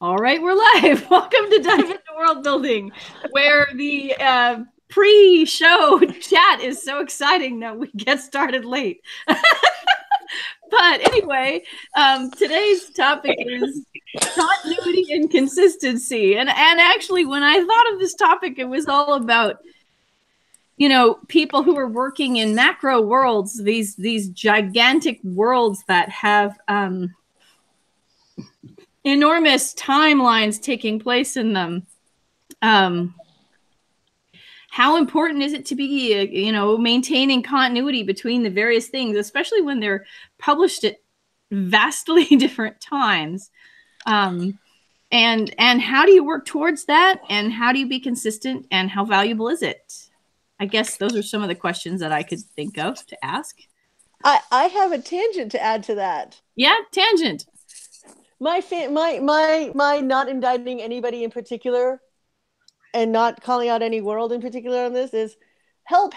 All right, we're live. Welcome to Dive into World Building, where the pre-show chat is so exciting that we get started late. But anyway, today's topic is continuity and consistency. And actually, when I thought of this topic, it was all about, people who are working in macro worlds, these gigantic worlds that have enormous timelines taking place in them. How important is it to be, maintaining continuity between the various things, especially when they're published at vastly different times? And how do you work towards that? And how do you be consistent? And how valuable is it? I guess those are some of the questions that I could think of to ask. I have a tangent to add to that. Yeah, tangent. My not indicting anybody in particular and not calling out any world in particular on this is help.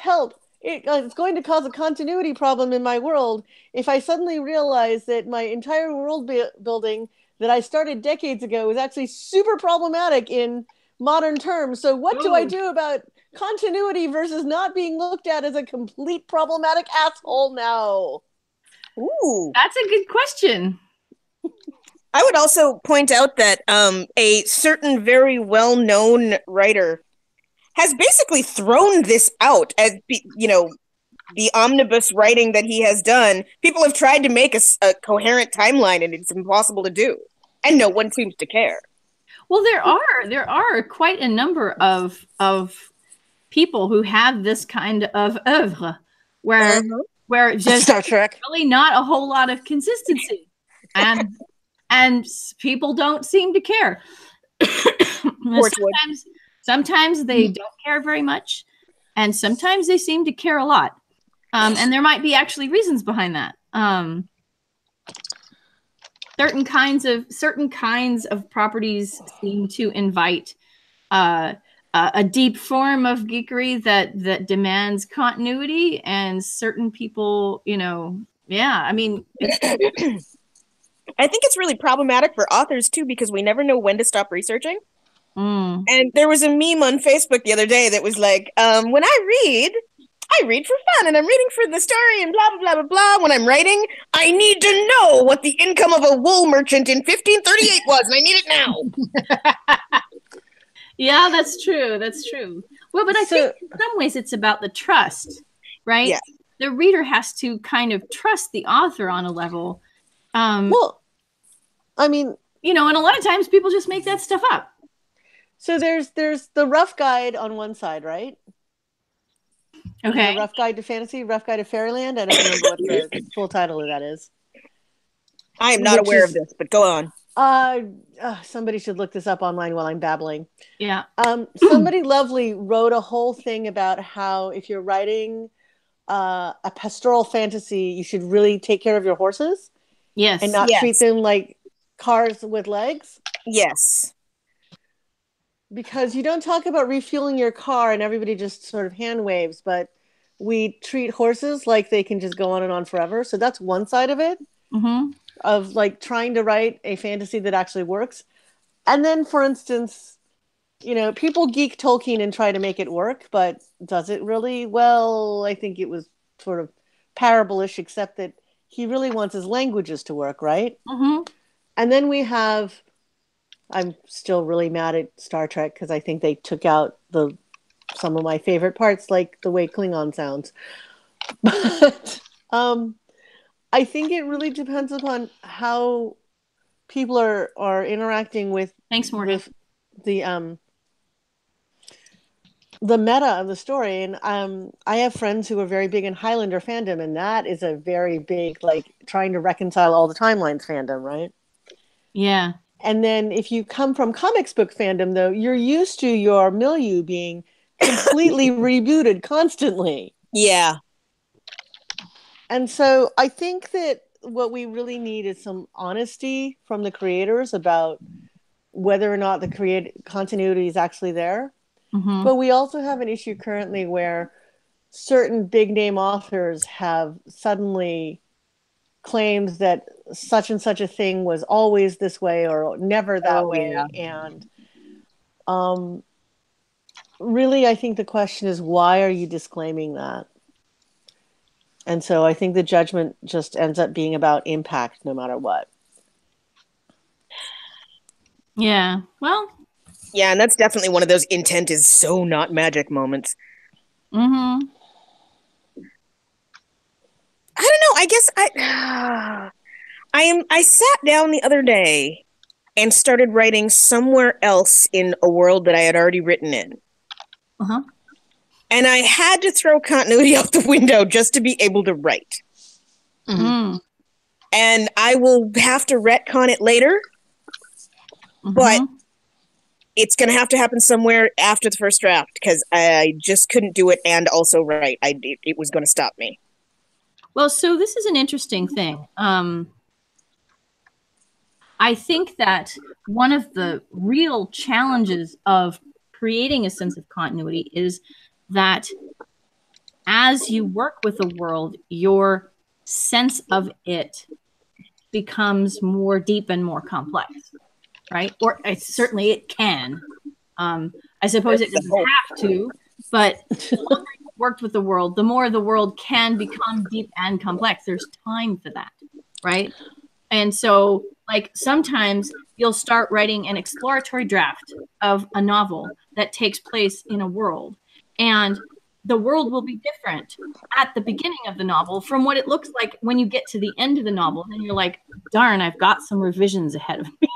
It's going to cause a continuity problem in my world if I suddenly realize that my entire world building that I started decades ago is actually super problematic in modern terms. So what do I do about continuity versus not being looked at as a complete problematic asshole now? Ooh, that's a good question. I would also point out that a certain very well-known writer has basically thrown this out as, the omnibus writing that he has done. People have tried to make a coherent timeline, and it's impossible to do. And no one seems to care. Well, there are quite a number of people who have this kind of oeuvre where just Star Trek really not a whole lot of consistency, and people don't seem to care. Sometimes they don't care very much, and sometimes they seem to care a lot. And there might be actually reasons behind that. Certain kinds of properties seem to invite a deep form of geekery that demands continuity, and certain people, I mean. I think it's really problematic for authors, too, because we never know when to stop researching. And there was a meme on Facebook the other day that was like, when I read for fun, and I'm reading for the story, and blah, blah, blah, blah, blah. When I'm writing, I need to know what the income of a wool merchant in 1538 was, and I need it now. Yeah, that's true. That's true. Well, but I think in some ways it's about the trust, right? Yeah. The reader has to kind of trust the author on a level. Well, I mean, and a lot of times people just make that stuff up. So there's the rough guide on one side, right? Okay. Rough Guide to Fantasy, Rough Guide to Fairyland. I don't remember what the full title of that is. I am not aware of this, but go on. Somebody should look this up online while I'm babbling. Yeah. Somebody lovely wrote a whole thing about how if you're writing a pastoral fantasy, you should really take care of your horses. Yes. And not treat them like cars with legs. Yes. Because you don't talk about refueling your car and everybody just sort of hand waves, but we treat horses like they can just go on and on forever. So that's one side of it, of like trying to write a fantasy that actually works. And then, for instance, people geek Tolkien and try to make it work, but does it really? Well, I think it was sort of parable-ish, except that he really wants his languages to work, right? And then we have... I'm still really mad at Star Trek because I think they took out some of my favorite parts, like the way Klingon sounds. But I think it really depends upon how people are interacting with. Thanks, Morgan. With the meta of the story, and I have friends who are very big in Highlander fandom, and that is a very big, like, trying to reconcile all the timelines fandom, right? Yeah. And then if you come from comics book fandom, though, you're used to your milieu being completely rebooted constantly. Yeah. And so I think that what we really need is some honesty from the creators about whether or not the continuity is actually there. But we also have an issue currently where certain big name authors have suddenly claimed that such and such a thing was always this way or never that way. Yeah. And really, I think the question is, why are you disclaiming that? And so I think the judgment just ends up being about impact no matter what. Yeah. Well. Yeah, and that's definitely one of those intent is so not magic moments. Mm-hmm. I don't know. I guess I sat down the other day and started writing somewhere else in a world that I had already written in. Uh-huh. And I had to throw continuity out the window just to be able to write. Mm-hmm. And I will have to retcon it later, but it's going to have to happen somewhere after the first draft because I just couldn't do it and also write. It was going to stop me. Well, so this is an interesting thing. I think that one of the real challenges of creating a sense of continuity is that as you work with the world, your sense of it becomes more deep and more complex, right? Or certainly it can. I suppose it doesn't have to, but the longer you've worked with the world, the more the world can become deep and complex. There's time for that, right? And so, like, sometimes you'll start writing an exploratory draft of a novel that takes place in a world, and the world will be different at the beginning of the novel from what it looks like when you get to the end of the novel. And you're like, darn, I've got some revisions ahead of me.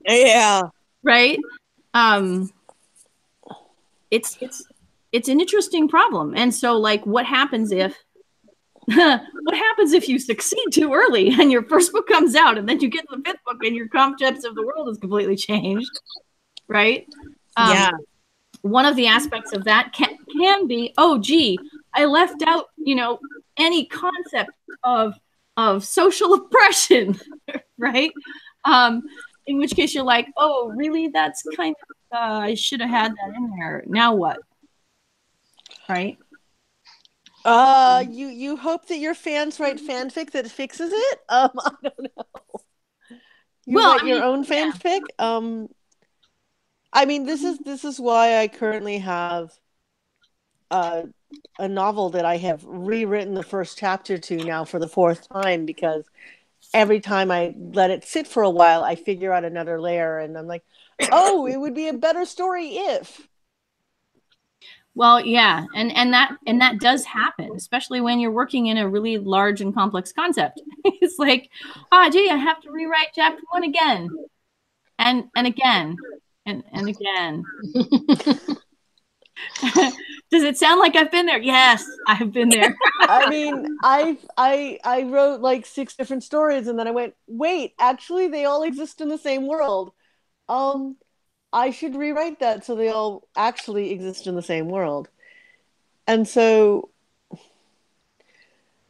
Yeah. Right? It's an interesting problem. And so, like, what happens if you succeed too early and your first book comes out and then you get to the fifth book and your concepts of the world is completely changed, right? Yeah. One of the aspects of that can be, oh, gee, I left out, any concept of social oppression, right? In which case you're like, oh, really? That's kind of, I should have had that in there. Now what? Right? You hope that your fans write fanfic that fixes it? I don't know. You write your own fanfic? Yeah. I mean, this is why I currently have a novel that I have rewritten the first chapter to now for the fourth time, because every time I let it sit for a while, I figure out another layer, and I'm like, oh, it would be a better story if. Well, yeah, and that does happen, especially when you're working in a really large and complex concept. It's like, gee, I have to rewrite chapter 1 again, and again, and again. Does it sound like I've been there? Yes, I've been there. I mean, I wrote like 6 different stories, and then I went, wait, actually, they all exist in the same world. I should rewrite that so they all actually exist in the same world. And so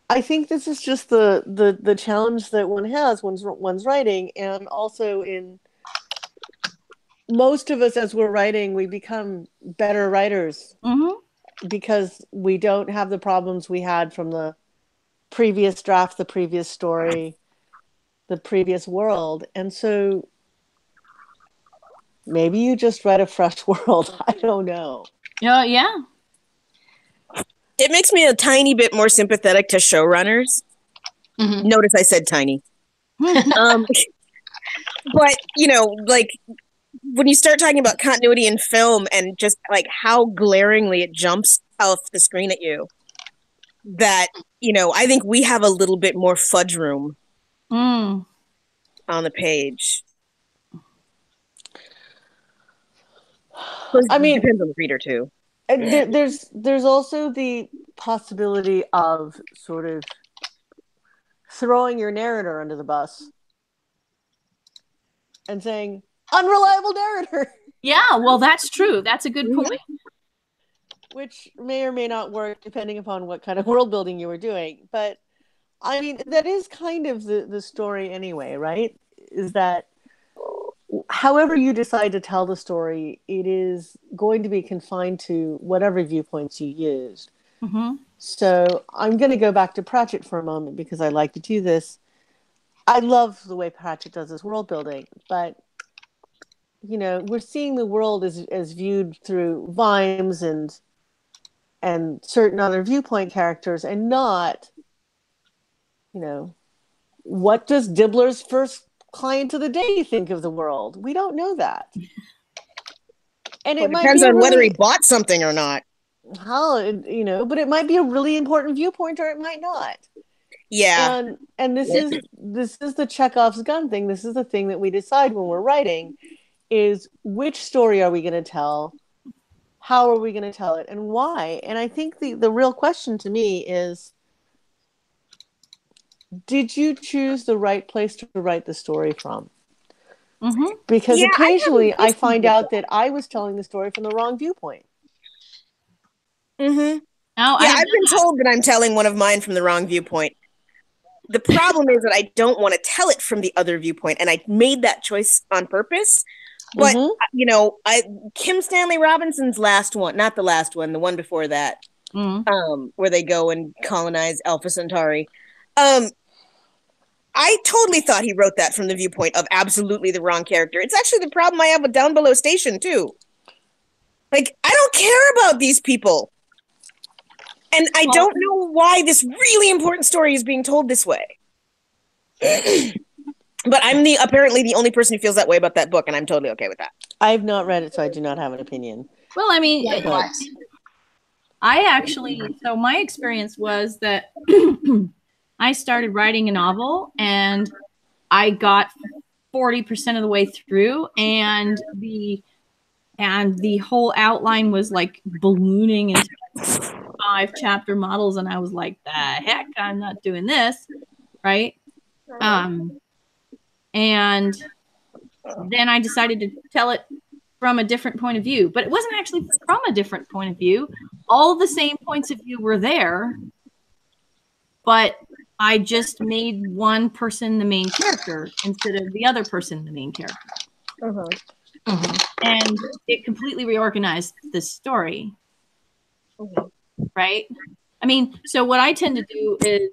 I think this is just the challenge that one has when one's writing, and also in most of us as we're writing, we become better writers because we don't have the problems we had from the previous draft, the previous story, the previous world. And so maybe you just write a fresh world. I don't know. Yeah. It makes me a tiny bit more sympathetic to showrunners. Mm-hmm. Notice I said tiny. But, like, when you start talking about continuity in film and just, like, how glaringly it jumps off the screen at you, that, I think we have a little bit more fudge room on the page. I mean, it depends on the reader, too. There's also the possibility of sort of throwing your narrator under the bus and saying, unreliable narrator. Yeah, well, that's true. That's a good point. Which may or may not work depending upon what kind of world building you were doing. But I mean, that is kind of the story anyway, right? Is that however you decide to tell the story, it is going to be confined to whatever viewpoints you used. So I'm going to go back to Pratchett for a moment because I like to do this. I love the way Pratchett does his world building, but we're seeing the world as viewed through Vimes and certain other viewpoint characters, and not, what does Dibbler's first client of the day think of the world? We don't know that. And Well, it it might depends be a on whether he really, bought something or not. but it might be a really important viewpoint, or it might not. Yeah. And this is the Chekhov's gun thing. This is the thing that we decide when we're writing, is which story are we going to tell? How are we going to tell it, and why? And I think the real question to me is, did you choose the right place to write the story from? Mm-hmm. Because Yeah, I have occasionally I issues find with out that I was telling the story from the wrong viewpoint. Mm-hmm. Oh, I Yeah, have I've done been told that I'm telling one of mine from the wrong viewpoint. The problem is that I don't want to tell it from the other viewpoint, and I made that choice on purpose. But Mm-hmm. I Kim Stanley Robinson's last one, not the last one, the one before that, that. where they go and colonize Alpha Centauri. Um, I totally thought he wrote that from the viewpoint of absolutely the wrong character. It's actually the problem I have with Down Below Station too. Like, I don't care about these people. And I Well, don't know why this really important story is being told this way. But I'm apparently the only person who feels that way about that book, and I'm totally okay with that. I've not read it, so I do not have an opinion. well, I mean, Likewise. so my experience was that I started writing a novel and I got 40% of the way through, and the whole outline was like ballooning into 5-chapter models, and I was like, the heck, I'm not doing this, right? And then I decided to tell it from a different point of view, but it wasn't actually from a different point of view. All the same points of view were there, but I just made one person the main character instead of the other person the main character. And it completely reorganized the story. Right? I mean, so what I tend to do is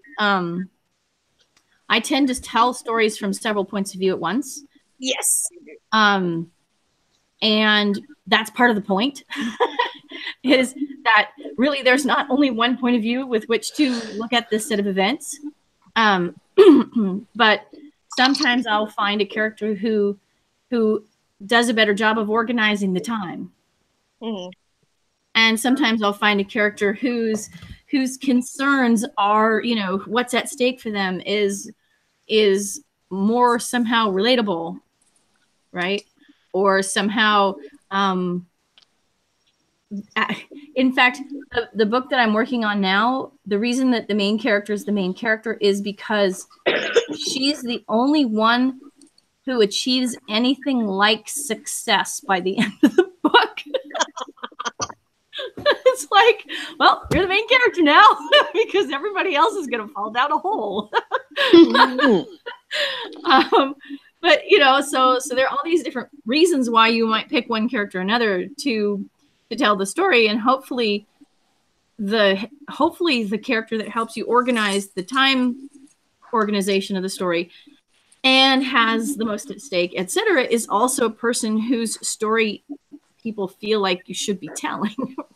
I tend to tell stories from several points of view at once. Yes. And that's part of the point. Is that really there's not only one point of view with which to look at this set of events. But sometimes I'll find a character who does a better job of organizing the time. And sometimes I'll find a character whose concerns are, what's at stake for them is more somehow relatable, right? Or somehow, in fact, the book that I'm working on now, the reason that the main character is the main character is because she's the only one who achieves anything like success by the end of the book. It's like, well, you're the main character now because everybody else is going to fall down a hole. But so there are all these different reasons why you might pick one character or another to tell the story, and hopefully the character that helps you organize the time organization of the story and has the most at stake, etc., is also a person whose story people feel like you should be telling,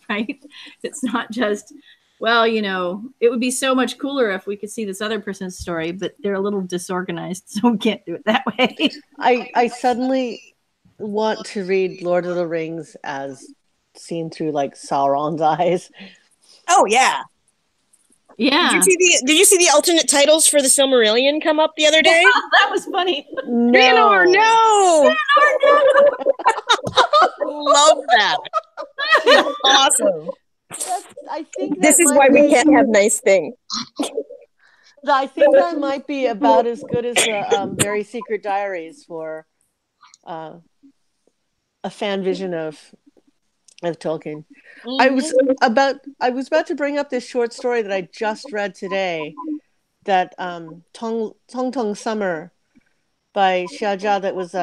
right? It's not just, well, it would be so much cooler if we could see this other person's story, but they're a little disorganized, so we can't do it that way. I suddenly want to read Lord of the Rings as seen through like Sauron's eyes. Oh yeah. Yeah. Did you see the alternate titles for the Silmarillion come up the other day? That was funny. No. Fëanor, no. Love that. Awesome. I think this is why we can't have nice things. I think that might be about as good as the Very Secret Diaries for a fan vision of Tolkien. I was about to bring up this short story that I just read today, that Tong Tong Summer by Xia Jia, that was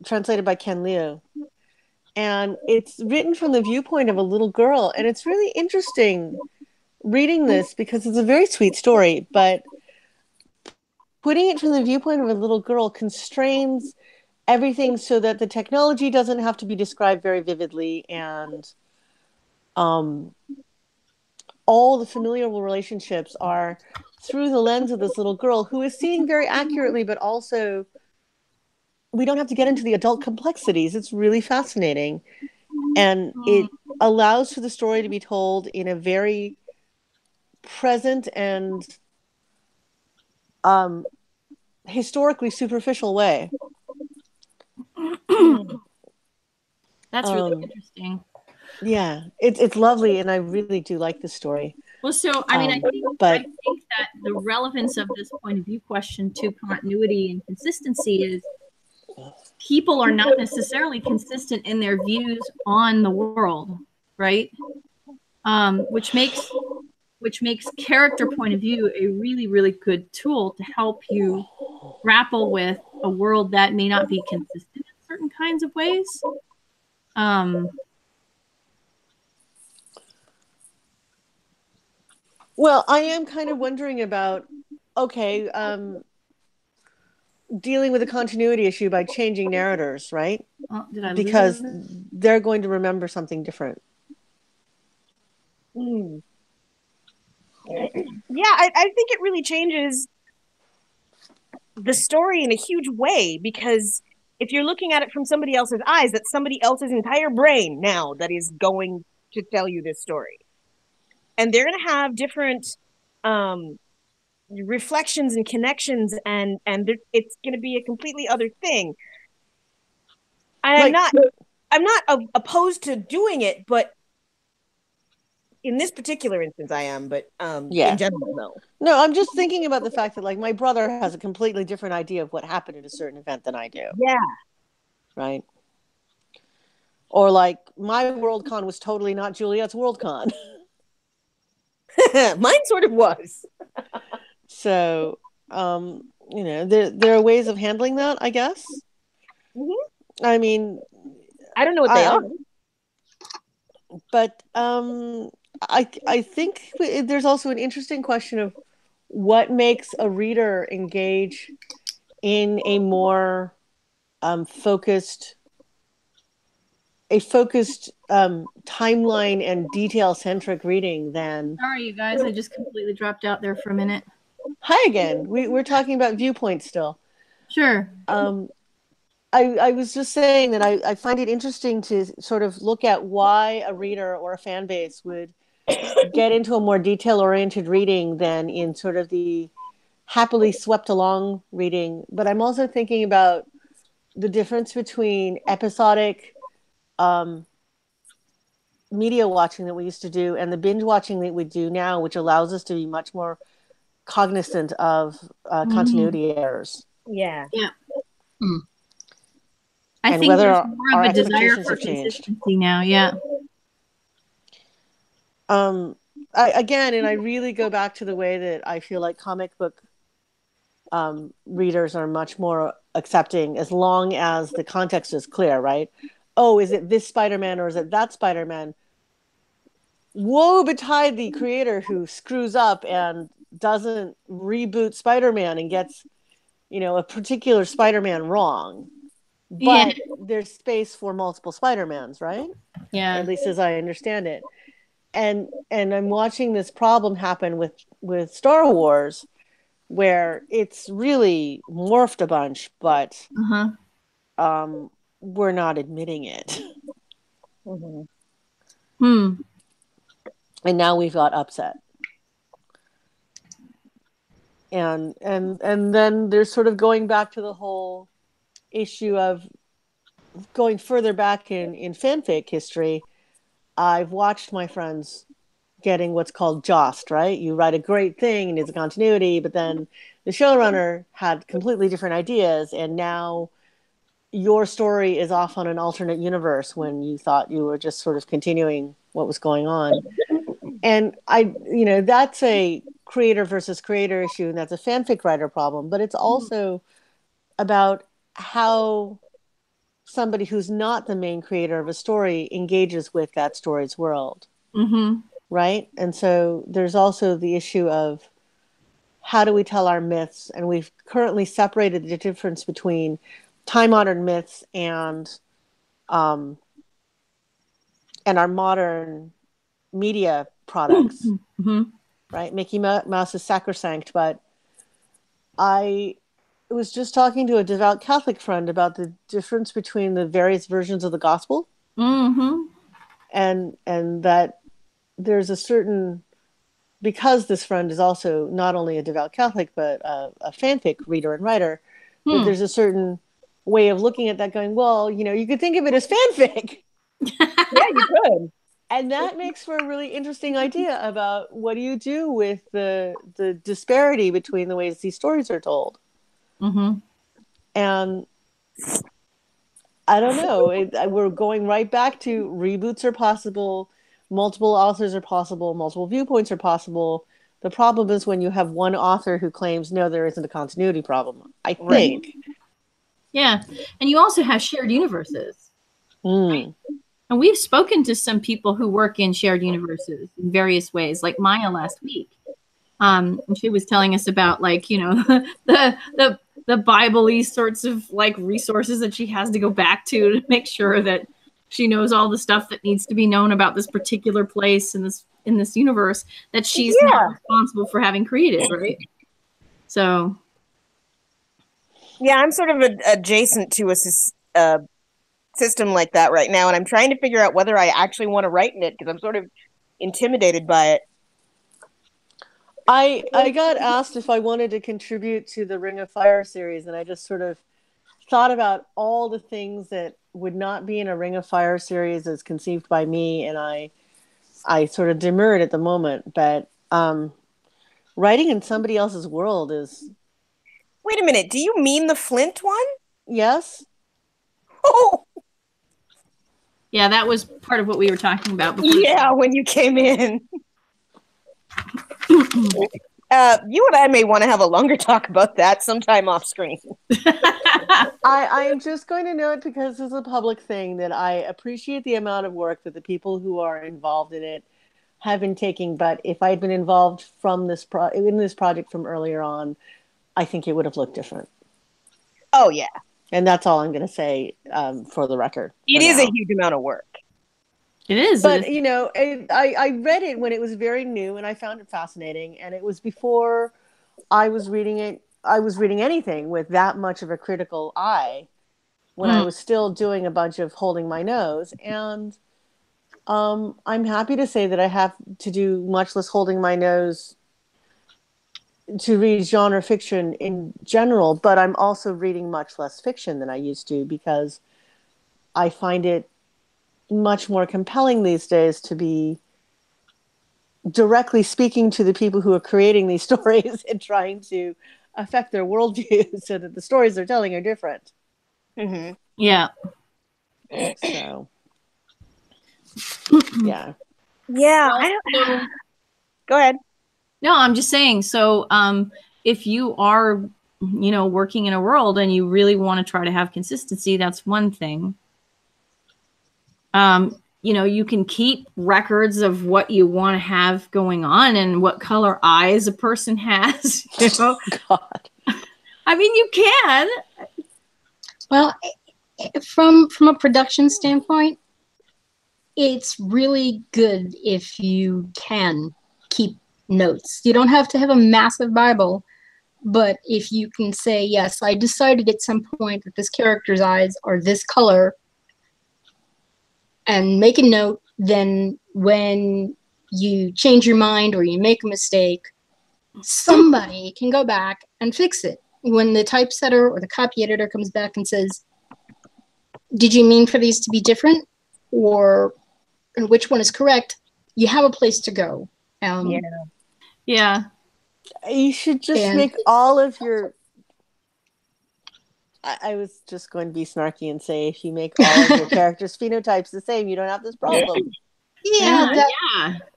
translated by Ken Liu. And it's written from the viewpoint of a little girl, and it's really interesting reading this because it's a very sweet story, but putting it from the viewpoint of a little girl constrains everything so that the technology doesn't have to be described very vividly, and all the familial relationships are through the lens of this little girl who is seeing very accurately, but also we don't have to get into the adult complexities. It's really fascinating. And it allows for the story to be told in a very present and historically superficial way. That's really interesting. Yeah, it's lovely, and I really do like the story. Well, so I mean, I think that the relevance of this point of view question to continuity and consistency is people are not necessarily consistent in their views on the world, right? Which makes character point of view a really, really good tool to help you grapple with a world that may not be consistent in certain kinds of ways. Well, I am kind of wondering about, okay, dealing with a continuity issue by changing narrators, right? Because they're going to remember something different. Yeah, I think it really changes the story in a huge way, because if you're looking at it from somebody else's eyes, that's somebody else's entire brain now that is going to tell you this story. And they're going to have different reflections and connections, and it's going to be a completely other thing. I'm not opposed to doing it, but in this particular instance I am, but in general, no. No, I'm just thinking about the fact that, like, my brother has a completely different idea of what happened at a certain event than I do. Yeah. Right. Or like, my Worldcon was totally not Juliet's Worldcon. Mine sort of was. So, you know, there are ways of handling that, I guess. Mm-hmm. I mean, I don't know what they are. But I think there's also an interesting question of what makes a reader engage in a more focused timeline and detail-centric reading than... Sorry, you guys, I just completely dropped out there for a minute. Hi again. We're talking about viewpoints still. Sure. I was just saying that I find it interesting to sort of look at why a reader or a fan base would get into a more detail-oriented reading than in sort of the happily swept along reading. But I'm also thinking about the difference between episodic media watching that we used to do and the binge watching that we do now, which allows us to be much more cognizant of continuity errors. Yeah. Yeah. I think whether there's more of a desire for consistency now. Yeah. And I really go back to the way that I feel like comic book readers are much more accepting, as long as the context is clear, right? Oh, is it this Spider-Man or is it that Spider-Man? Woe betide the creator who screws up and doesn't reboot Spider-Man and gets, you know, a particular Spider-Man wrong. But there's space for multiple Spider-Mans, right? Yeah. At least as I understand it. And I'm watching this problem happen with Star Wars, where it's really morphed a bunch, but we're not admitting it. And now we've got upset. And then there's sort of going back to the whole issue of going further back in fanfic history. I've watched my friends getting what's called jost, right? You write a great thing and it's a continuity, but then the showrunner had completely different ideas, and now your story is off on an alternate universe when you thought you were just sort of continuing what was going on. And that's a creator versus creator issue, and that's a fanfic writer problem, but it's also about how somebody who's not the main creator of a story engages with that story's world. right? And so there's also the issue of how do we tell our myths? And we've currently separated the difference between time honored myths um, and our modern media products, Mm-hmm. right? Mickey Mouse is sacrosanct, but I was just talking to a devout Catholic friend about the difference between the various versions of the gospel, Mm-hmm. and that there's a certain, because this friend is also not only a devout Catholic but a fanfic reader and writer, that Hmm. there's a certain way of looking at that, going, well, you could think of it as fanfic. Yeah, you could. And that makes for a really interesting idea about what do you do with the disparity between the ways these stories are told. Mm-hmm. And I don't know. We're going right back to reboots are possible, multiple authors are possible, multiple viewpoints are possible. The problem is when you have one author who claims, no, there isn't a continuity problem, I Right. think. Yeah. And you also have shared universes. Mm. And we've spoken to some people who work in shared universes in various ways, like Maya last week. And she was telling us about, like, the Bible-y sorts of like resources that she has to go back to make sure that she knows all the stuff that needs to be known about this particular place in this universe that she's not Yeah. responsible for having created, right? So Yeah, I'm sort of adjacent to a system like that right now, and I'm trying to figure out whether I actually want to write in it because I'm sort of intimidated by it. I got asked if I wanted to contribute to the Ring of Fire series, and I just sort of thought about all the things that would not be in a Ring of Fire series as conceived by me, and I sort of demurred at the moment, but writing in somebody else's world is, Wait a minute, do you mean the Flint one? yes. Oh, yeah, that was part of what we were talking about before. yeah, when you came in. You and I may want to have a longer talk about that sometime off screen. I'm just going to note, because it's a public thing, that I appreciate the amount of work that the people who are involved in it have been taking. But if I had been involved in this project from earlier on, I think it would have looked different. Oh, yeah. And that's all I'm going to say, for the record. It is a huge amount of work. It is. But, I read it when it was very new and I found it fascinating. And it was before I was reading it. I was reading anything with that much of a critical eye, when I was still doing a bunch of holding my nose. And I'm happy to say that I have to do much less holding my nose to read genre fiction in general, but I'm also reading much less fiction than I used to, because I find it much more compelling these days to be directly speaking to the people who are creating these stories and trying to affect their worldview so that the stories they're telling are different. Mm-hmm. Yeah. So, yeah. Yeah, Well, I don't. Go ahead. no, I'm just saying. So, if you are, working in a world and you really want to try to have consistency, that's one thing. You can keep records of what you want to have going on and what color eyes a person has. God. I mean, you can. Well, from a production standpoint, it's really good if you can keep notes. You don't have to have a massive Bible, but if you can say, yes, I decided at some point that this character's eyes are this color, and make a note, then when you change your mind or you make a mistake, somebody can go back and fix it. When the typesetter or the copy editor comes back and says, did you mean for these to be different? Or which one is correct? You have a place to go. Yeah. You should just make all of your... I was just going to be snarky and say, if you make all of your characters' phenotypes the same, you don't have this problem.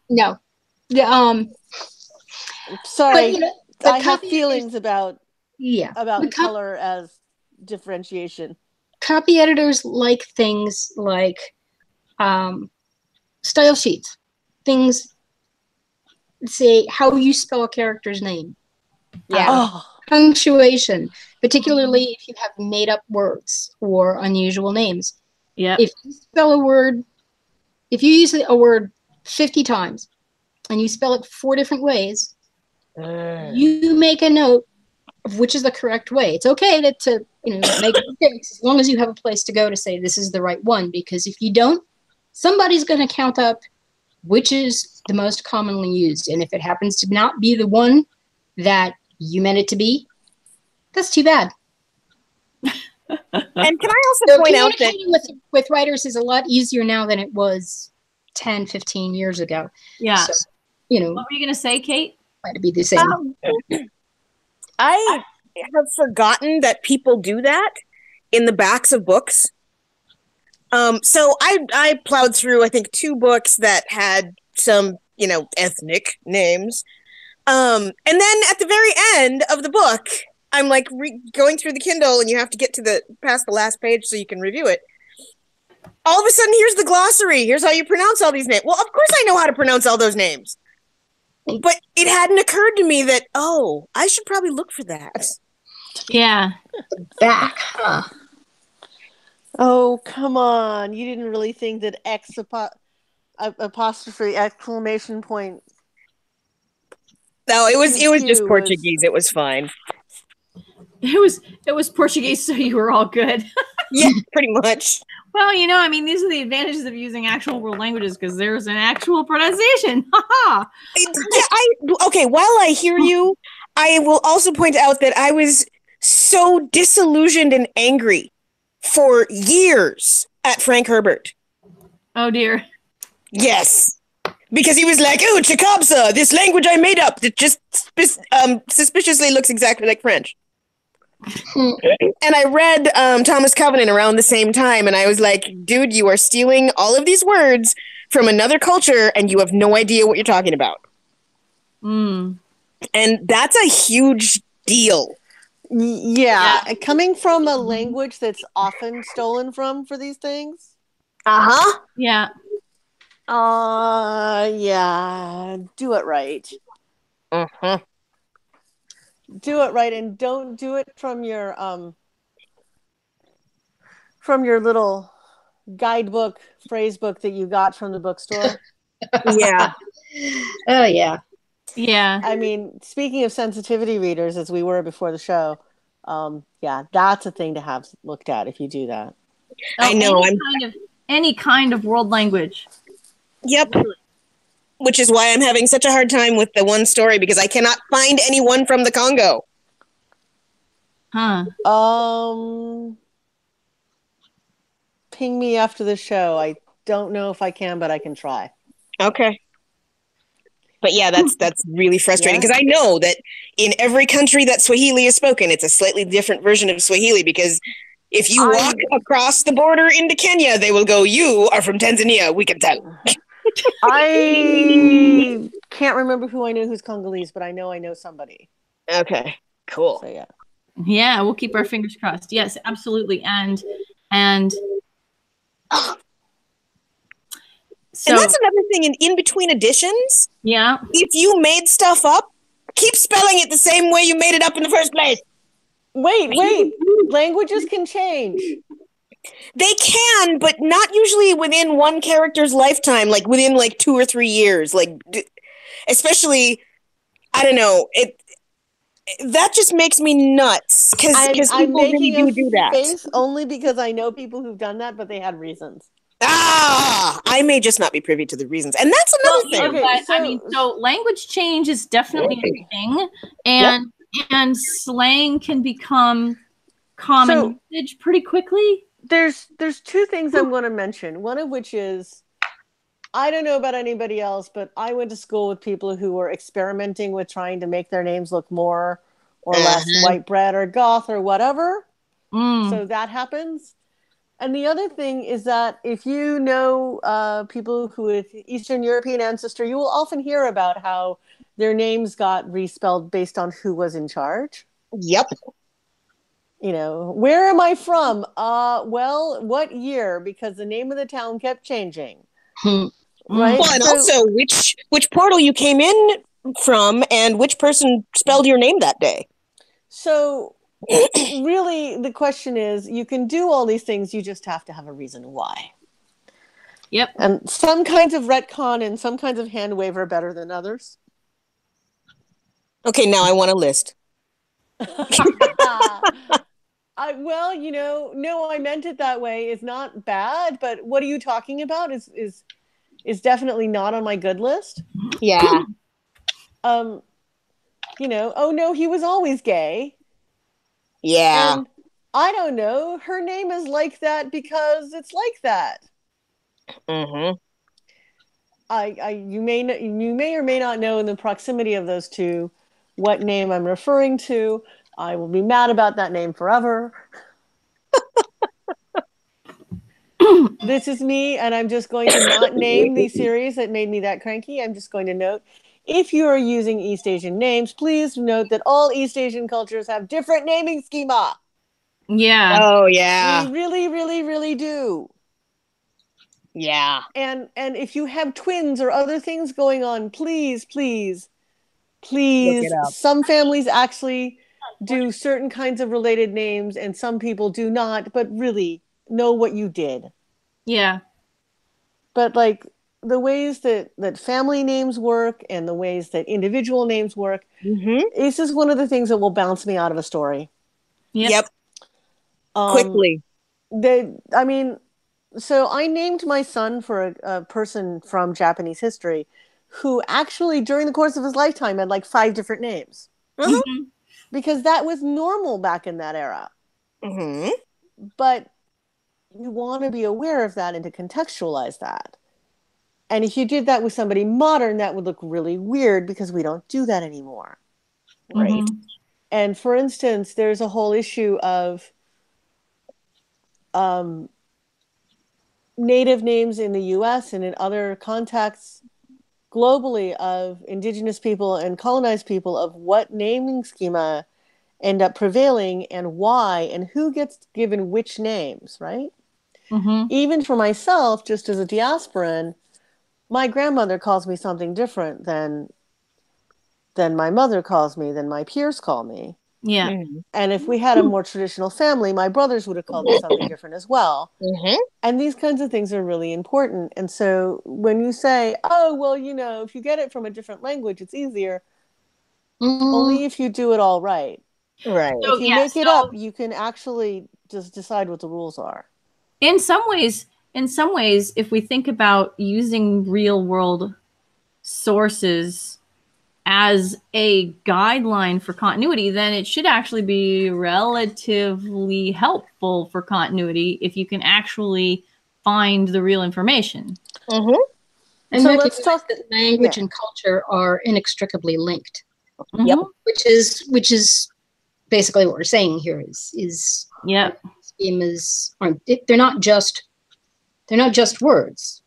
No. Sorry, but, I have feelings about about color as differentiation. Copy editors like things like style sheets, things say how you spell a character's name. Yeah. Punctuation, particularly if you have made up words or unusual names. Yeah. If you spell a word, if you use a word 50 times and you spell it 4 different ways, you make a note of which is the correct way. It's okay to make mistakes as long as you have a place to go to say this is the right one, because if you don't, somebody's going to count up which is the most commonly used. And if it happens to not be the one that you meant it to be, that's too bad. And can I also point out that with writers is a lot easier now than it was 10, 15 years ago. Yeah. So, what were you going to say, Kate? Might be the same. I have forgotten that people do that in the backs of books. So I plowed through, I think, 2 books that had some, ethnic names. And then at the very end of the book, I'm like going through the Kindle, and you have to get past the last page so you can review it. All of a sudden, here's the glossary. Here's how you pronounce all these names. Well, of course I know how to pronounce all those names. But it hadn't occurred to me that, I should probably look for that. Yeah. Back, huh? Oh, come on. You didn't really think that apostrophe exclamation point. No, it was just Portuguese. It was fine. It was Portuguese, so you were all good. Yeah, pretty much. Well, these are the advantages of using actual world languages, because there's an actual pronunciation. Okay, while I hear you, I will also point out that I was so disillusioned and angry for years at Frank Herbert. Oh, dear. Yes. Because he was like, Chicabsa, this language I made up that just suspiciously looks exactly like French. And I read Thomas Covenant around the same time, and I was like, dude, you are stealing all of these words from another culture, and you have no idea what you're talking about. And that's a huge deal. Yeah. Coming from a language that's often stolen from for these things. Yeah. Yeah. Do it right. Do it right, and don't do it from your little guidebook, phrase book that you got from the bookstore. Yeah. Oh, yeah. Yeah. I mean, speaking of sensitivity readers, as we were before the show, that's a thing to have looked at if you do that. I know. Any kind of world language. Yep. Which is why I'm having such a hard time with the one story, because I cannot find anyone from the Congo. Huh. Ping me after the show. I don't know if I can, but I can try. Okay. But yeah, that's really frustrating, because I know that in every country that Swahili is spoken, it's a slightly different version of Swahili, because if you walk across the border into Kenya, they will go, you are from Tanzania, we can tell. I can't remember who I know who's Congolese, but I know somebody. Okay, cool. So yeah. Yeah, we'll keep our fingers crossed. Yes, absolutely. And so, and that's another thing in between editions. Yeah. If you made stuff up, keep spelling it the same way you made it up in the first place. Wait. Languages can change. They can, but not usually within one character's lifetime, like within 2 or 3 years. Like, especially, I don't know, that just makes me nuts, because people really do that. Face only because I know people who've done that, but they had reasons. I may just not be privy to the reasons, and that's another thing. Okay, but, so language change is definitely a thing, and slang can become common usage pretty quickly. There's 2 things I'm going to mention. One of which is, I don't know about anybody else, but I went to school with people who were experimenting with trying to make their names look more or less white bread or goth or whatever. So that happens. And the other thing is that if you know people who with Eastern European ancestry, you will often hear about how their names got respelled based on who was in charge. Yep. Where am I from? Well, what year? Because the name of the town kept changing. Right? Well, and also which portal you came in from, and which person spelled your name that day? So really, the question is, you can do all these things, you just have to have a reason why. Yep. And some kinds of retcon and some kinds of hand wave are better than others. Okay, now I want a list. Well, no, I meant it that way is not bad, but what are you talking about is definitely not on my good list. Yeah. Oh no, he was always gay. Yeah. And I don't know, her name is like that because it's like that. Mm-hmm. You may or may not know in the proximity of those two what name I'm referring to. I will be mad about that name forever. This is me, and I'm just going to not name the series that made me that cranky. I'm just going to note, if you are using East Asian names, please note that all East Asian cultures have different naming schema. Yeah. Oh, yeah. We really, really, really do. Yeah. And if you have twins or other things going on, please, please, Look please, it up. some families actually do certain kinds of related names and some people do not, but really know what you did. Yeah. But like the ways that family names work and the ways that individual names work, this is one of the things that will bounce me out of a story. Yep. Quickly. So I named my son for a person from Japanese history who actually during the course of his lifetime had like 5 different names. Mm-hmm. Because that was normal back in that era. Mm-hmm. But you want to be aware of that and to contextualize that. And if you did that with somebody modern, that would look really weird because we don't do that anymore. Right. Mm-hmm. And for instance, there's a whole issue of native names in the US and in other contexts globally of indigenous people and colonized people, of what naming schema end up prevailing and why and who gets given which names, right? Mm-hmm. Even for myself, just as a diasporan, my grandmother calls me something different than my mother calls me, than my peers call me. Yeah. Mm-hmm. And if we had a more traditional family, my brothers would have called me something different as well. Mm-hmm. And these kinds of things are really important. And so when you say, oh, well, if you get it from a different language, it's easier. Only if you do it all right. Right. If you make it up, you can actually just decide what the rules are. In some ways, if we think about using real world sources as a guideline for continuity, then it should actually be relatively helpful for continuity if you can actually find the real information. Mm-hmm. And So recognize let's talk that language and culture are inextricably linked. Yep. Which is basically what we're saying here is Yep. schemas aren't, they're not just words.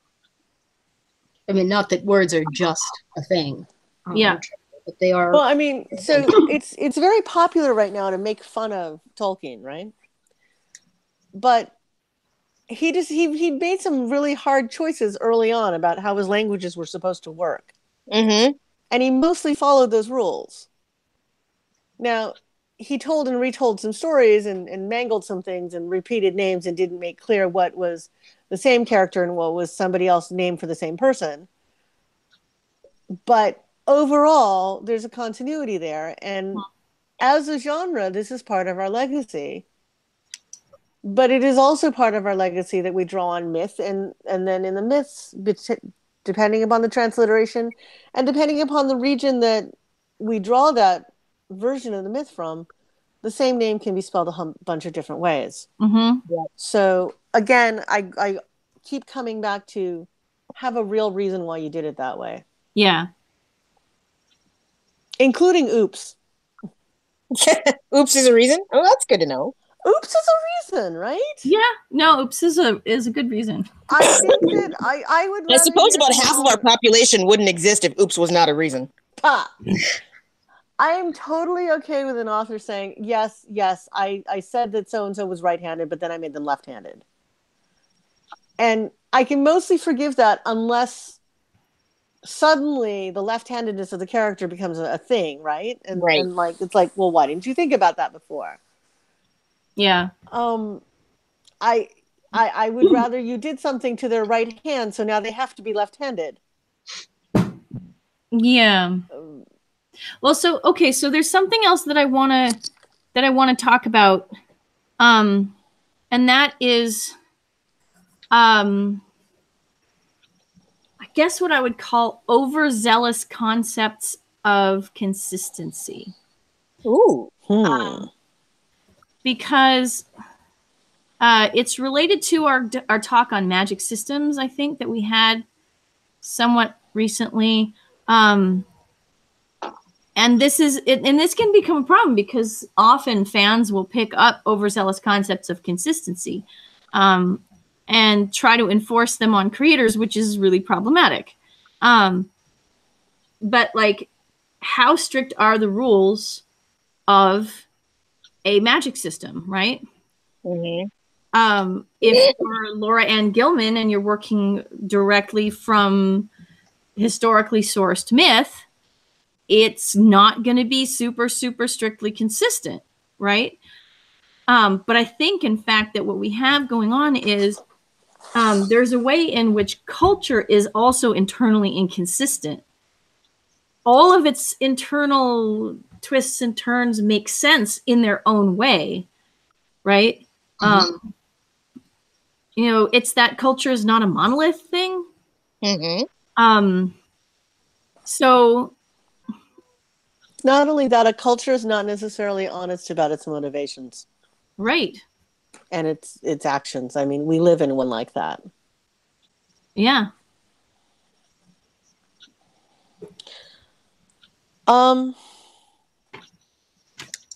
I mean, not that words are just a thing. Yeah. But they are. Well, I mean, so it's very popular right now to make fun of Tolkien, right? But he made some really hard choices early on about how his languages were supposed to work. Mm-hmm. And he mostly followed those rules. Now, he told and retold some stories and mangled some things and repeated names and didn't make clear what was the same character and what was somebody else named for the same person. But overall, there's a continuity there. And as a genre, this is part of our legacy. But it is also part of our legacy that we draw on myth. And then in the myths, depending upon the transliteration and depending upon the region that we draw that version of the myth from, the same name can be spelled a bunch of different ways. Mm-hmm. Yep. So again, I keep coming back to have a real reason why you did it that way. Yeah. Including oops. Oops is a reason? Oh, that's good to know. Oops is a reason, right? Yeah. No, oops is a good reason. I think that I would I suppose about half of our population wouldn't exist if oops was not a reason. I am totally okay with an author saying, yes, I said that so-and-so was right-handed, but then I made them left-handed. And I can mostly forgive that unless suddenly the left-handedness of the character becomes a thing, right? Right. And like it's like, well, why didn't you think about that before? Yeah. I I would rather you did something to their right hand, so now they have to be left-handed. Yeah. Well, so okay, so there's something else that I want to talk about, and that is, I guess what I would call overzealous concepts of consistency. Ooh. Because it's related to our talk on magic systems, I think, that we had somewhat recently. And this can become a problem because often fans will pick up overzealous concepts of consistency, and try to enforce them on creators, which is really problematic. But like, how strict are the rules of a magic system, right? Mm-hmm. If you're Laura Ann Gilman and you're working directly from historically sourced myth, it's not going to be super, super strictly consistent, right? But I think, in fact, that what we have going on is there's a way in which culture is also internally inconsistent. All of its internal twists and turns make sense in their own way, right? Mm-hmm. It's that culture is not a monolith thing. Mm-hmm. So Not only that, a culture is not necessarily honest about its motivations. Right. And its actions. I mean, we live in one like that. Yeah.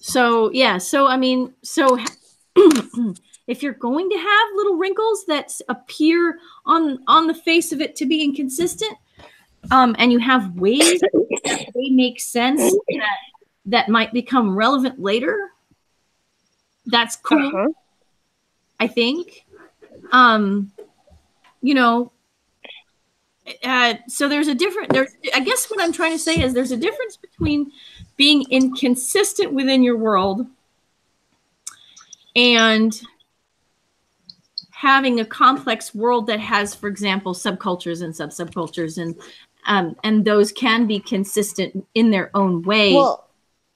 So yeah, so I mean, so if you're going to have little wrinkles that appear on the face of it to be inconsistent, and you have ways that they make sense that might become relevant later, that's cool. Uh-huh. I think. So there's a different. I guess what I'm trying to say is there's a difference between being inconsistent within your world and having a complex world that has, for example, subcultures and subcultures, and those can be consistent in their own way. Well,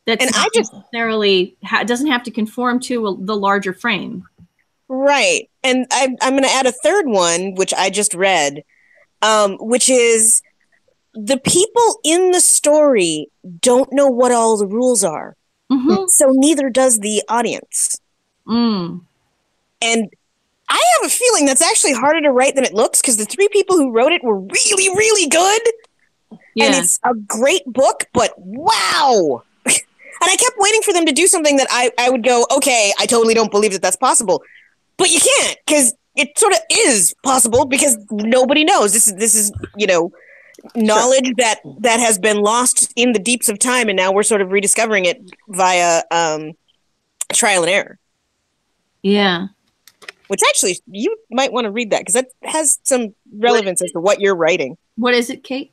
that's not necessarily doesn't have to conform to the larger frame. Right. And I'm going to add a third one, which I just read, which is the people in the story don't know what all the rules are. Mm-hmm. So neither does the audience. And I have a feeling that's actually harder to write than it looks, because the 3 people who wrote it were really, really good. Yeah. And it's a great book, but wow. And I kept waiting for them to do something that I would go, okay, I totally don't believe that that's possible. But you can't, because it sort of is possible, because nobody knows. This is knowledge sure. that has been lost in the deeps of time, and now we're sort of rediscovering it via trial and error. Yeah. Which actually, you might want to read that, because that has some relevance as to what you're writing. What is it, Kate?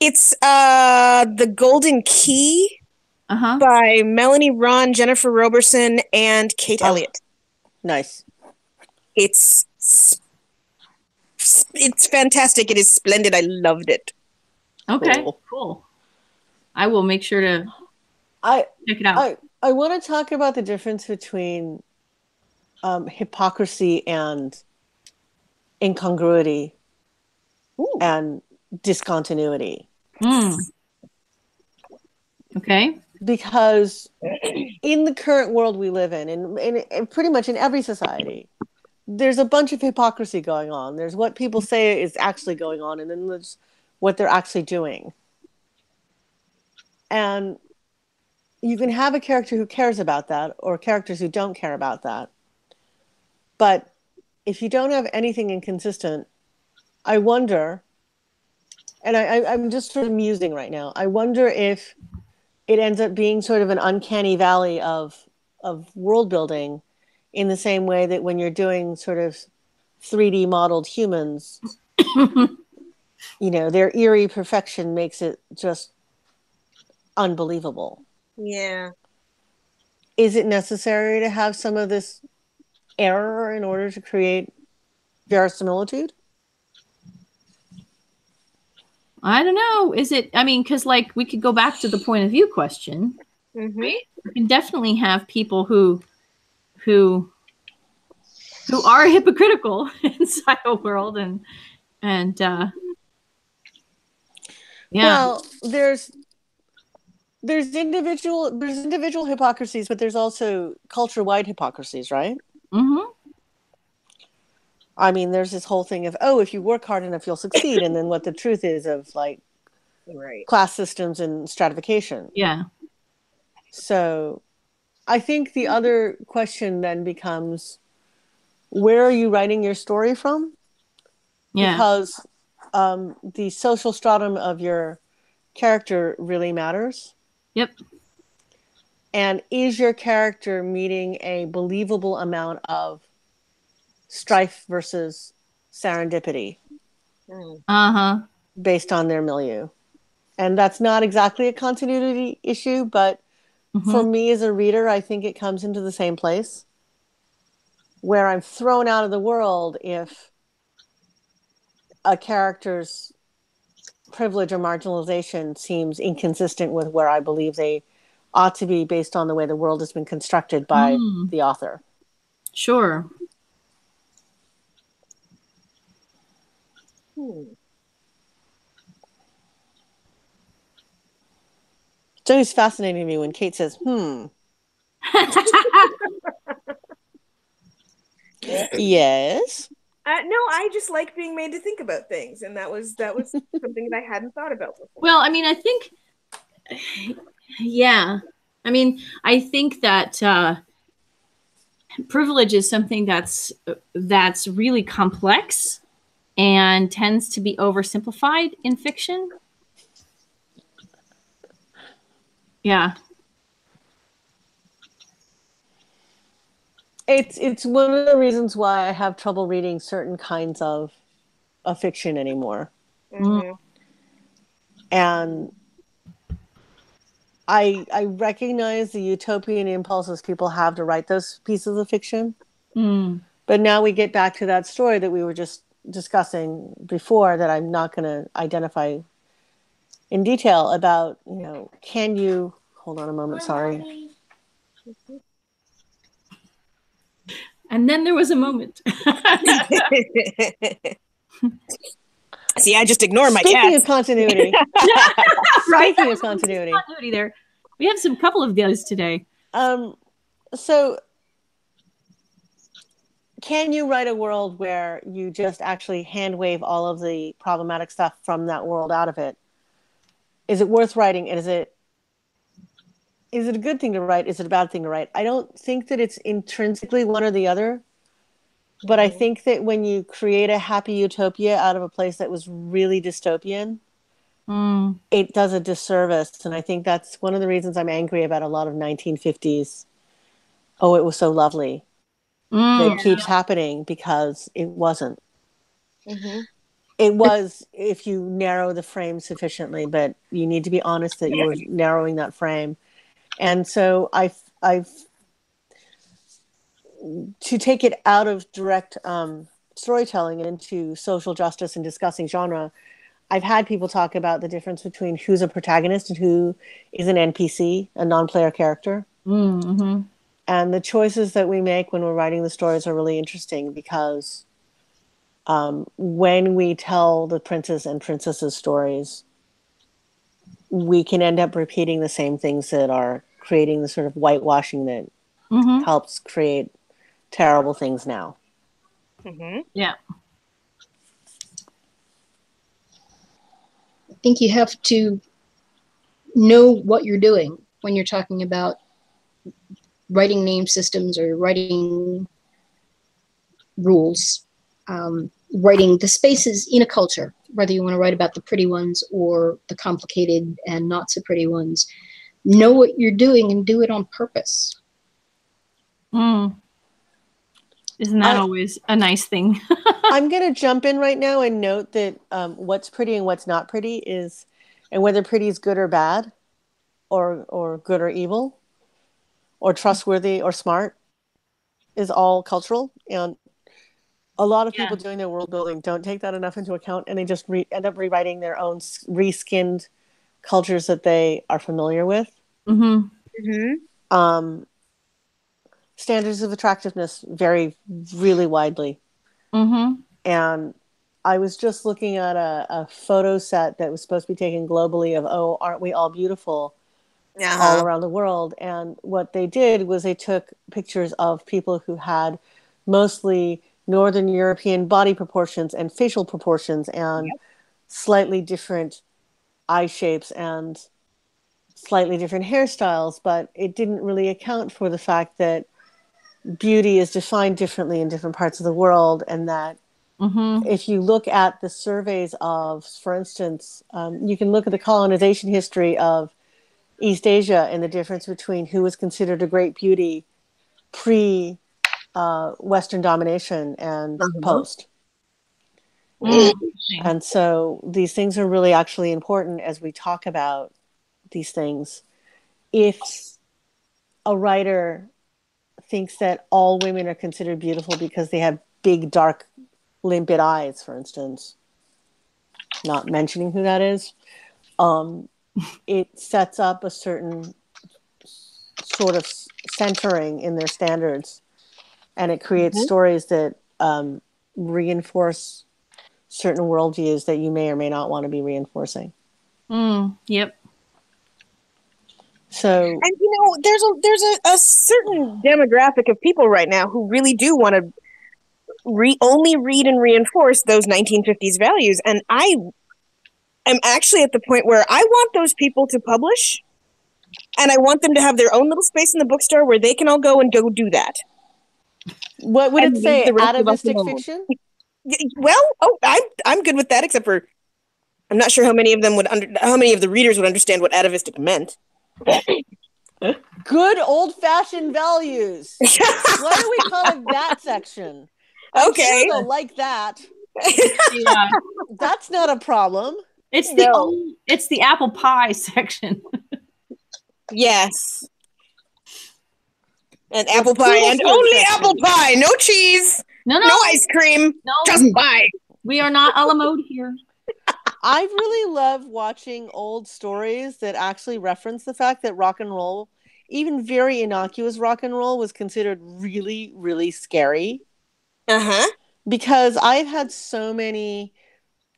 It's The Golden Key by Melanie Ron, Jennifer Roberson, and Kate Elliott. Nice. It's fantastic. It is splendid. I loved it. Okay, cool. I will make sure to check it out. I want to talk about the difference between hypocrisy and incongruity and discontinuity. Okay. Because in the current world we live in pretty much in every society, there's a bunch of hypocrisy going on. There's what people say is actually going on, and then there's what they're actually doing. And you can have a character who cares about that, or characters who don't care about that. But if you don't have anything inconsistent, I wonder, and I'm just sort of musing right now, I wonder if it ends up being sort of an uncanny valley of world building, in the same way that when you're doing sort of 3D modeled humans, you know, their eerie perfection makes it just unbelievable. Yeah. Is it necessary to have some of this error in order to create verisimilitude? I don't know. Is it? I mean, because like we could go back to the point of view question, right? You can definitely have people who are hypocritical inside a world, and yeah. Well, there's individual hypocrisies, but there's also culture-wide hypocrisies, right? Mm-hmm. I mean, there's this whole thing of, oh, if you work hard enough, you'll succeed, and then what the truth is of like class systems and stratification. Yeah. So I think the other question then becomes, where are you writing your story from? Yeah. Because the social stratum of your character really matters. Yep. And is your character meeting a believable amount of strife versus serendipity Uh-huh. based on their milieu? And that's not exactly a continuity issue, but for me as a reader, I think it comes into the same place where I'm thrown out of the world if a character's privilege or marginalization seems inconsistent with where I believe they ought to be based on the way the world has been constructed by the author. Sure. It's always fascinating to me when Kate says, yes. No, I just like being made to think about things, and that was something that I hadn't thought about before. Well, I mean, I think, yeah. I mean, I think that privilege is something that's really complex and tends to be oversimplified in fiction. Yeah. It's one of the reasons why I have trouble reading certain kinds of fiction anymore. And I recognize the utopian impulses people have to write those pieces of fiction. But now we get back to that story that we were just discussing before that I'm not going to identify in detail about, you know, can you hold on a moment, sorry. And then there was a moment. See, I just ignore my Speaking cats. of continuity. Right? Speaking of continuity. There. We have some couple of those today. So can you write a world where you just actually hand wave all of the problematic stuff from that world out of it? Is it worth writing? And is it a good thing to write? Is it a bad thing to write? I don't think that it's intrinsically one or the other. But I think that when you create a happy utopia out of a place that was really dystopian, it does a disservice. And I think that's one of the reasons I'm angry about a lot of 1950s. Oh, it was so lovely. That keeps happening because it wasn't. It was if you narrow the frame sufficiently, but you need to be honest that you were narrowing that frame. And so I've to take it out of direct storytelling and into social justice and discussing genre, I've had people talk about the difference between who's a protagonist and who is an NPC, a non-player character. And the choices that we make when we're writing the stories are really interesting because when we tell the princes and princesses stories, we can end up repeating the same things that are creating the sort of whitewashing that helps create terrible things now. Yeah. I think you have to know what you're doing when you're talking about writing name systems or writing rules, writing the spaces in a culture, whether you want to write about the pretty ones or the complicated and not so pretty ones. Know what you're doing and do it on purpose. Isn't that always a nice thing? I'm going to jump in right now and note that what's pretty and what's not pretty is, and whether pretty is good or bad, or good or evil, or trustworthy or smart, is all cultural. And a lot of people doing their world building don't take that enough into account, and they just end up rewriting their own reskinned cultures that they are familiar with. Standards of attractiveness vary really widely. And I was just looking at a photo set that was supposed to be taken globally of, oh, aren't we all beautiful, all around the world. And what they did was they took pictures of people who had mostly Northern European body proportions and facial proportions and slightly different eye shapes and slightly different hairstyles, but it didn't really account for the fact that beauty is defined differently in different parts of the world, and that if you look at the surveys of, for instance, you can look at the colonization history of East Asia and the difference between who was considered a great beauty pre Western domination and post. And so these things are really actually important as we talk about these things. If a writer thinks that all women are considered beautiful because they have big, dark, limpid eyes, for instance, not mentioning who that is, it sets up a certain sort of centering in their standards, and it creates stories that reinforce certain worldviews that you may or may not want to be reinforcing. Yep. So, and you know, there's a certain demographic of people right now who really do want to only read and reinforce those 1950s values, and I am actually at the point where I want those people to publish, and I want them to have their own little space in the bookstore where they can all go and go do that. What would it say? Atavistic fiction? Well, I'm good with that, except for I'm not sure how many of them how many of the readers would understand what atavistic meant. Good old-fashioned values. Why do we call it that section? Okay, I'm sure they'll like that. Yeah. That's not a problem. It's the apple pie section. Yes. And apple pie, and only section. Apple pie, no cheese, no ice cream, just pie. We are not a la mode here. I really love watching old stories that actually reference the fact that rock and roll, even very innocuous rock and roll, was considered really, really scary. Because I've had so many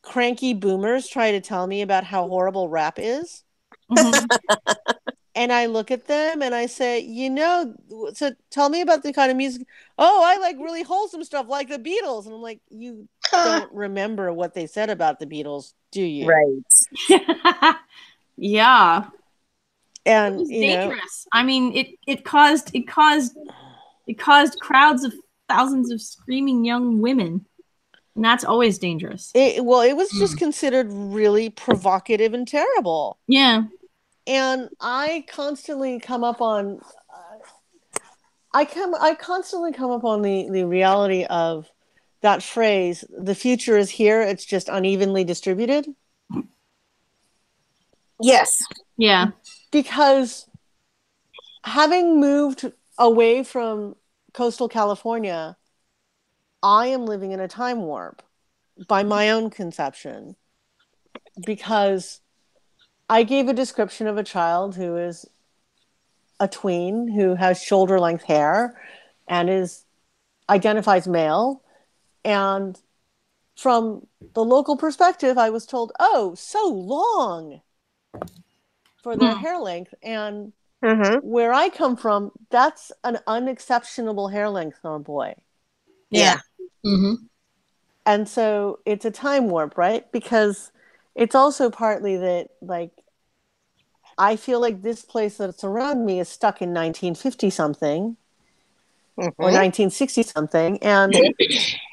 cranky boomers try to tell me about how horrible rap is. And I look at them and I say, so tell me about the kind of music. Oh, I like really wholesome stuff like the Beatles. And I'm like, you don't remember what they said about the Beatles, do you? Right. Yeah. And it was dangerous. I mean, it caused crowds of thousands of screaming young women. And that's always dangerous. It was just considered really provocative and terrible. Yeah. And I constantly come up on the reality of that phrase, the future is here, it's just unevenly distributed. Yes. Yeah. Because having moved away from coastal California, I am living in a time warp by my own conception, because I gave a description of a child who is a tween, who has shoulder-length hair and identifies male. And from the local perspective, I was told, oh, so long for their hair length. And where I come from, that's an unexceptionable hair length for a boy. Yeah. And so it's a time warp, right? Because it's also partly that, like, I feel like this place that's around me is stuck in 1950 something or 1960 something, and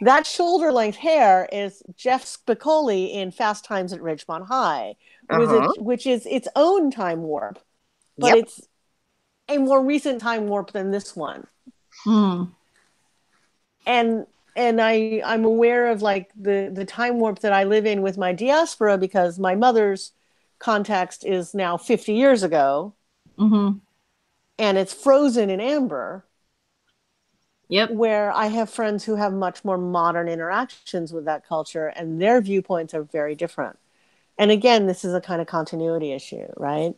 that shoulder length hair is Jeff Spicoli in Fast Times at Ridgemont High, which is its own time warp, but it's a more recent time warp than this one. and I'm aware of like the time warp that I live in with my diaspora, because my mother's context is now 50 years ago, Mm-hmm. and it's frozen in amber. Yep. Where I have friends who have much more modern interactions with that culture, and their viewpoints are very different. And again, this is a kind of continuity issue, right?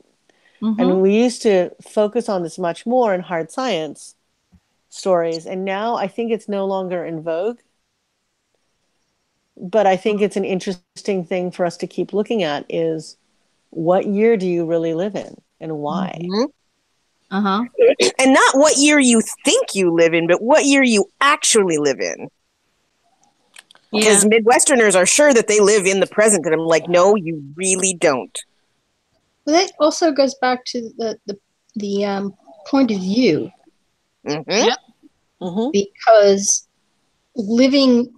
Mm-hmm. And we used to focus on this much more in hard science stories, and now I think it's no longer in vogue. But I think it's an interesting thing for us to keep looking at, is what year do you really live in and why? Mm-hmm. Uh-huh. And not what year you think you live in, but what year you actually live in. Because Midwesterners are sure that they live in the present, and I'm like, no, you really don't. Well, that also goes back to the point of view. Mm-hmm. Yep. Mm-hmm. Because living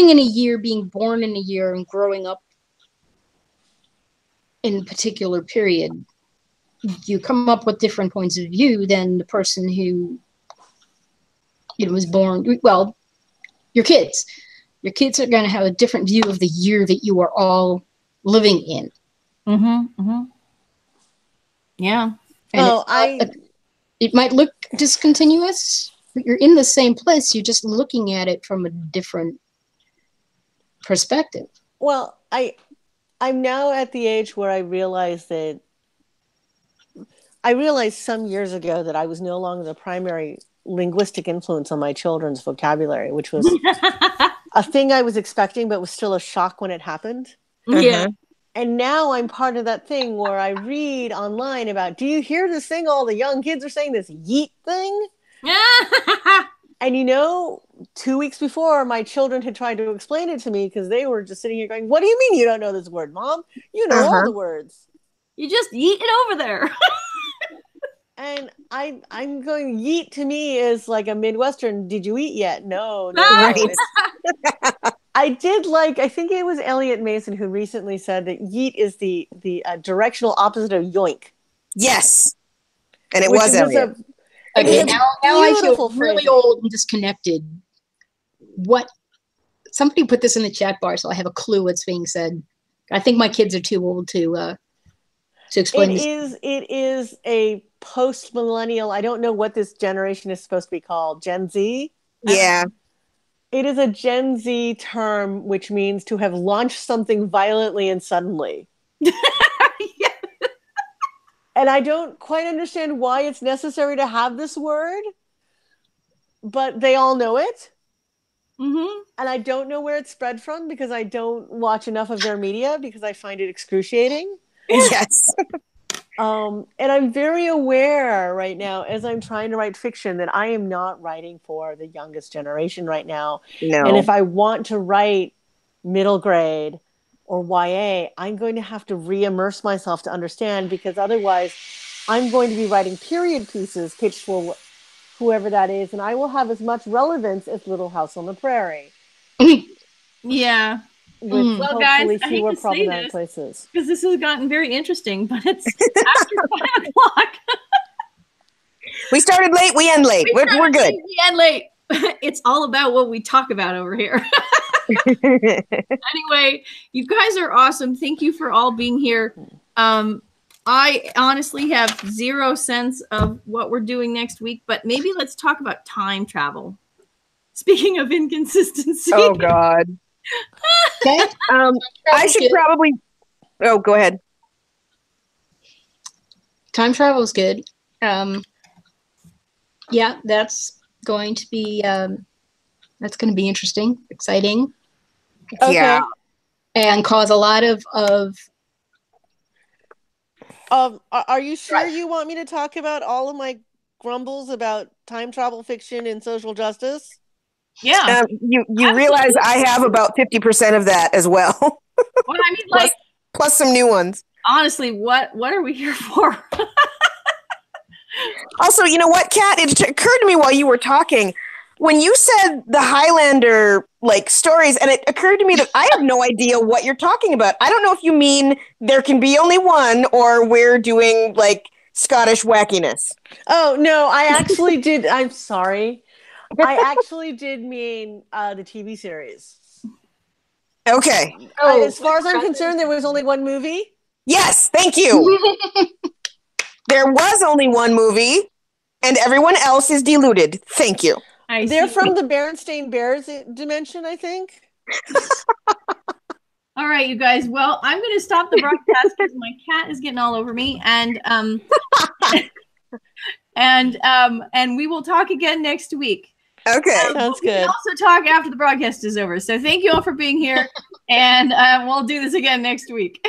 in a year, being born in a year, and growing up in a particular period, you come up with different points of view than the person who was born. Well, your kids are going to have a different view of the year that you are all living in. Mm-hmm. Mm-hmm. Yeah. And it might look discontinuous, but you're in the same place. You're just looking at it from a different perspective. Well, I'm now at the age where I realized some years ago that I was no longer the primary linguistic influence on my children's vocabulary, which was a thing I was expecting, but was still a shock when it happened. Yeah. And now I'm part of that thing where I read online about, do you hear this thing all the young kids are saying, this yeet thing? And 2 weeks before, my children had tried to explain it to me, because they were just sitting here going, what do you mean you don't know this word, Mom? You know all the words. You just yeet it over there. And I'm going, yeet to me is like a Midwestern, did you eat yet? No. Right. I think it was Elliot Mason who recently said that yeet is the directional opposite of yoink. Yes. And it was Elliot. Okay, now I feel really old and disconnected. Somebody put this in the chat bar so I have a clue what's being said. I think my kids are too old to explain this. It is a post-millennial, I don't know what this generation is supposed to be called, Gen Z? Yeah. It is a Gen Z term, which means to have launched something violently and suddenly. Yeah. And I don't quite understand why it's necessary to have this word, but they all know it. Mm-hmm. And I don't know where it's spread from, because I don't watch enough of their media, because I find it excruciating. Yes. And I'm very aware right now, as I'm trying to write fiction, that I am not writing for the youngest generation right now. No. And if I want to write middle grade or YA, I'm going to have to re-immerse myself to understand, because otherwise I'm going to be writing period pieces pitched for whoever that is, and I will have as much relevance as Little House on the Prairie. Yeah. With Well, hopefully guys, fewer problematic places. Because this has gotten very interesting, but it's after 5 o'clock. We started late, we end late. We're good. We end late. It's all about what we talk about over here. Anyway, you guys are awesome. Thank you for all being here. I honestly have zero sense of what we're doing next week, but maybe let's talk about time travel. Speaking of inconsistency. Oh, God. Okay. I should probably... Oh, go ahead. Time travel is good. Yeah, that's going to be interesting, exciting. Okay. Yeah. And cause a lot of are you sure you want me to talk about all of my grumbles about time travel fiction and social justice? Yeah. You realize I have about 50% of that as well. Well, I mean, plus some new ones. Honestly, what are we here for? Also, you know what, Kat? It occurred to me while you were talking, when you said the Highlander stories, and it occurred to me that I have no idea what you're talking about. I don't know if you mean there can be only one, or we're doing Scottish wackiness. Oh no, I actually did. I'm sorry. I actually did mean the TV series. Okay. As far as I'm concerned, there was only one movie. Yes, thank you. There was only one movie, and everyone else is deluded. Thank you. They're from the Berenstain Bears dimension, I think. All right, you guys. Well, I'm going to stop the broadcast because my cat is getting all over me, and we will talk again next week. Okay, sounds good. We'll also talk after the broadcast is over. So thank you all for being here, and we'll do this again next week.